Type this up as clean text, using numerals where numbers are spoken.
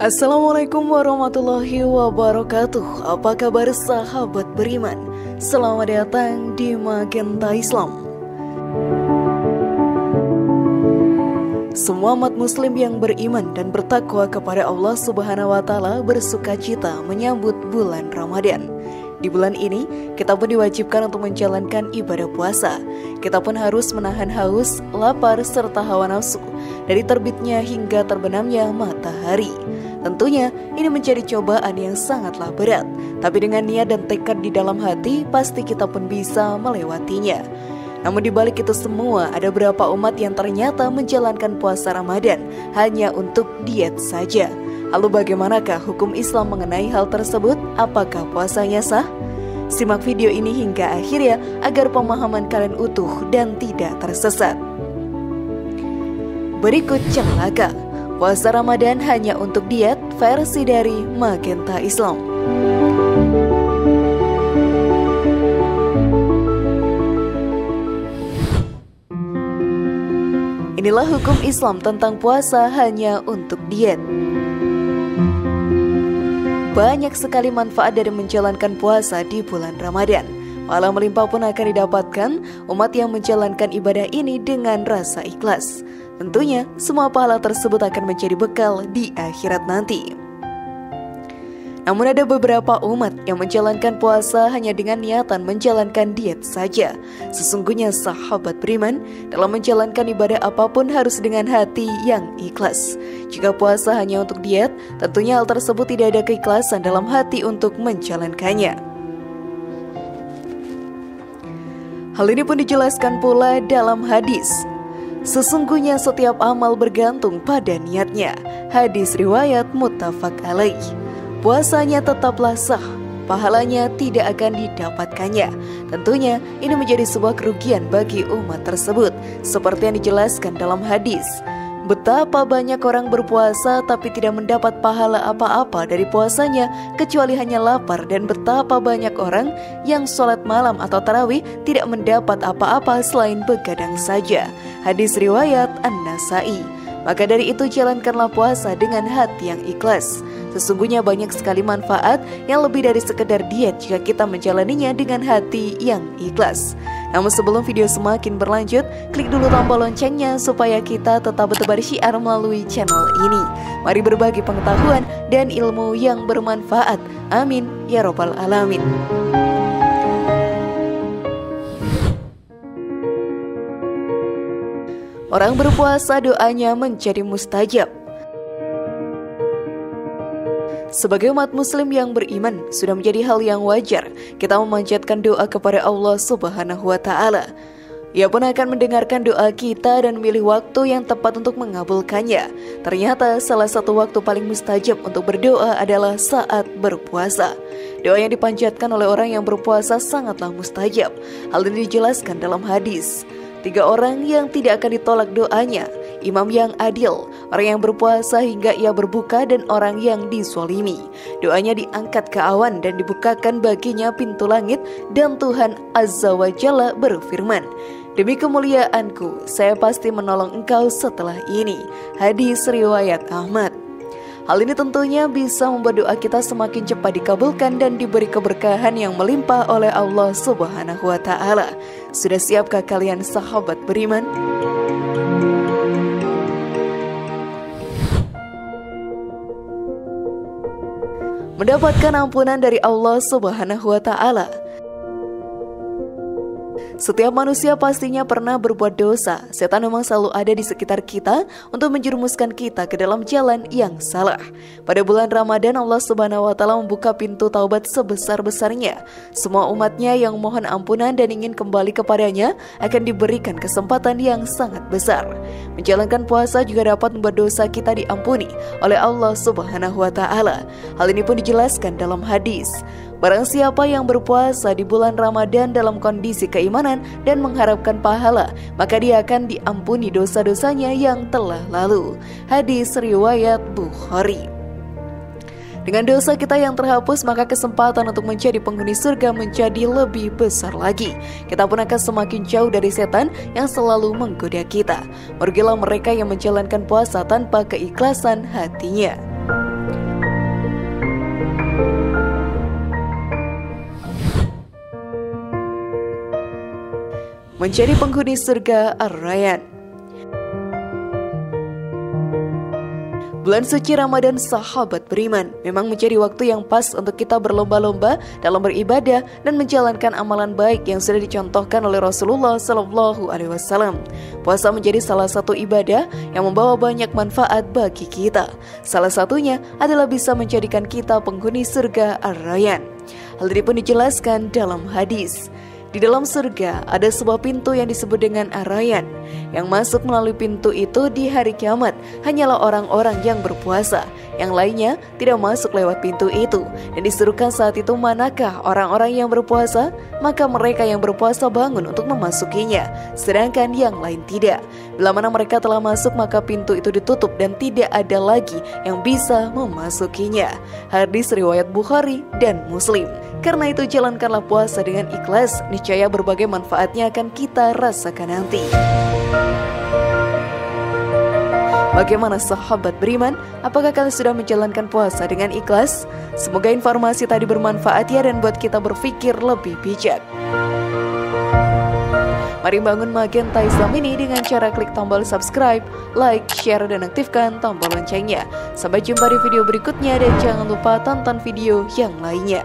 Assalamualaikum warahmatullahi wabarakatuh. Apa kabar sahabat beriman? Selamat datang di Magenta Islam. Semua umat muslim yang beriman dan bertakwa kepada Allah Subhanahu wa Ta'ala bersuka cita menyambut bulan Ramadan. Di bulan ini, kita pun diwajibkan untuk menjalankan ibadah puasa. Kita pun harus menahan haus, lapar, serta hawa nafsu dari terbitnya hingga terbenamnya matahari. Tentunya, ini menjadi cobaan yang sangatlah berat. Tapi dengan niat dan tekad di dalam hati, pasti kita pun bisa melewatinya. Namun di balik itu semua, ada beberapa umat yang ternyata menjalankan puasa Ramadan hanya untuk diet saja. Lalu bagaimanakah hukum Islam mengenai hal tersebut? Apakah puasanya sah? Simak video ini hingga akhirnya agar pemahaman kalian utuh dan tidak tersesat. Berikut celaka. Puasa Ramadan hanya untuk diet versi dari Magenta Islam. Inilah hukum Islam tentang puasa hanya untuk diet. Banyak sekali manfaat dari menjalankan puasa di bulan Ramadan. Pahala melimpah pun akan didapatkan umat yang menjalankan ibadah ini dengan rasa ikhlas. Tentunya, semua pahala tersebut akan menjadi bekal di akhirat nanti. Namun ada beberapa umat yang menjalankan puasa hanya dengan niatan menjalankan diet saja. Sesungguhnya sahabat beriman, dalam menjalankan ibadah apapun harus dengan hati yang ikhlas. Jika puasa hanya untuk diet, tentunya hal tersebut tidak ada keikhlasan dalam hati untuk menjalankannya. Hal ini pun dijelaskan pula dalam hadis. Sesungguhnya setiap amal bergantung pada niatnya. Hadis riwayat muttafaq alaih. Puasanya tetaplah sah, pahalanya tidak akan didapatkannya. Tentunya ini menjadi sebuah kerugian bagi umat tersebut. Seperti yang dijelaskan dalam hadis, betapa banyak orang berpuasa tapi tidak mendapat pahala apa-apa dari puasanya kecuali hanya lapar, dan betapa banyak orang yang sholat malam atau tarawih tidak mendapat apa-apa selain begadang saja. Hadis riwayat An-Nasa'i. Maka dari itu jalankanlah puasa dengan hati yang ikhlas. Sesungguhnya banyak sekali manfaat yang lebih dari sekedar diet jika kita menjalaninya dengan hati yang ikhlas. Namun sebelum video semakin berlanjut, klik dulu tombol loncengnya supaya kita tetap bertebar syiar melalui channel ini. Mari berbagi pengetahuan dan ilmu yang bermanfaat. Amin ya robbal alamin. Orang berpuasa doanya menjadi mustajab. Sebagai umat muslim yang beriman, sudah menjadi hal yang wajar kita memanjatkan doa kepada Allah Subhanahu wa Ta'ala. Ia pun akan mendengarkan doa kita dan memilih waktu yang tepat untuk mengabulkannya. Ternyata salah satu waktu paling mustajab untuk berdoa adalah saat berpuasa. Doa yang dipanjatkan oleh orang yang berpuasa sangatlah mustajab. Hal ini dijelaskan dalam hadis. 3 orang yang tidak akan ditolak doanya: imam yang adil, orang yang berpuasa hingga ia berbuka, dan orang yang dizalimi. Doanya diangkat ke awan dan dibukakan baginya pintu langit, dan Tuhan Azza wa Jalla berfirman, demi kemuliaanku, saya pasti menolong engkau setelah ini. Hadis riwayat Ahmad. Hal ini tentunya bisa membuat doa kita semakin cepat dikabulkan dan diberi keberkahan yang melimpah oleh Allah Subhanahu wa Ta'ala. Sudah siapkah kalian sahabat beriman? Mendapatkan ampunan dari Allah Subhanahu wa Ta'ala. Setiap manusia pastinya pernah berbuat dosa. Setan memang selalu ada di sekitar kita untuk menjerumuskan kita ke dalam jalan yang salah. Pada bulan Ramadan, Allah Subhanahu wa Ta'ala membuka pintu taubat sebesar-besarnya. Semua umatnya yang mohon ampunan dan ingin kembali kepadanya akan diberikan kesempatan yang sangat besar. Menjalankan puasa juga dapat membuat dosa kita diampuni oleh Allah Subhanahu wa Ta'ala. Hal ini pun dijelaskan dalam hadis. Barang siapa yang berpuasa di bulan Ramadan dalam kondisi keimanan dan mengharapkan pahala, maka dia akan diampuni dosa-dosanya yang telah lalu. Hadis riwayat Bukhari. Dengan dosa kita yang terhapus, maka kesempatan untuk menjadi penghuni surga menjadi lebih besar lagi. Kita pun akan semakin jauh dari setan yang selalu menggoda kita. Merugilah mereka yang menjalankan puasa tanpa keikhlasan hatinya. menjadi penghuni surga Ar-Rayyan. Bulan suci Ramadan, sahabat beriman, memang menjadi waktu yang pas untuk kita berlomba-lomba dalam beribadah dan menjalankan amalan baik yang sudah dicontohkan oleh Rasulullah SAW. Puasa menjadi salah satu ibadah yang membawa banyak manfaat bagi kita. Salah satunya adalah bisa menjadikan kita penghuni surga Ar-Rayyan. Hal ini pun dijelaskan dalam hadis. Di dalam surga ada sebuah pintu yang disebut dengan Ar-Rayyan. Yang masuk melalui pintu itu di hari kiamat hanyalah orang-orang yang berpuasa. Yang lainnya tidak masuk lewat pintu itu. Dan disuruhkan saat itu manakah orang-orang yang berpuasa? Maka mereka yang berpuasa bangun untuk memasukinya, sedangkan yang lain tidak. Bila mana mereka telah masuk, maka pintu itu ditutup dan tidak ada lagi yang bisa memasukinya. Hadis riwayat Bukhari dan Muslim. Karena itu jalankanlah puasa dengan ikhlas, niscaya berbagai manfaatnya akan kita rasakan nanti. Bagaimana sahabat beriman? Apakah kalian sudah menjalankan puasa dengan ikhlas? Semoga informasi tadi bermanfaat ya dan buat kita berpikir lebih bijak. Mari bangun Magenta Islam ini dengan cara klik tombol subscribe, like, share, dan aktifkan tombol loncengnya. Sampai jumpa di video berikutnya dan jangan lupa tonton video yang lainnya.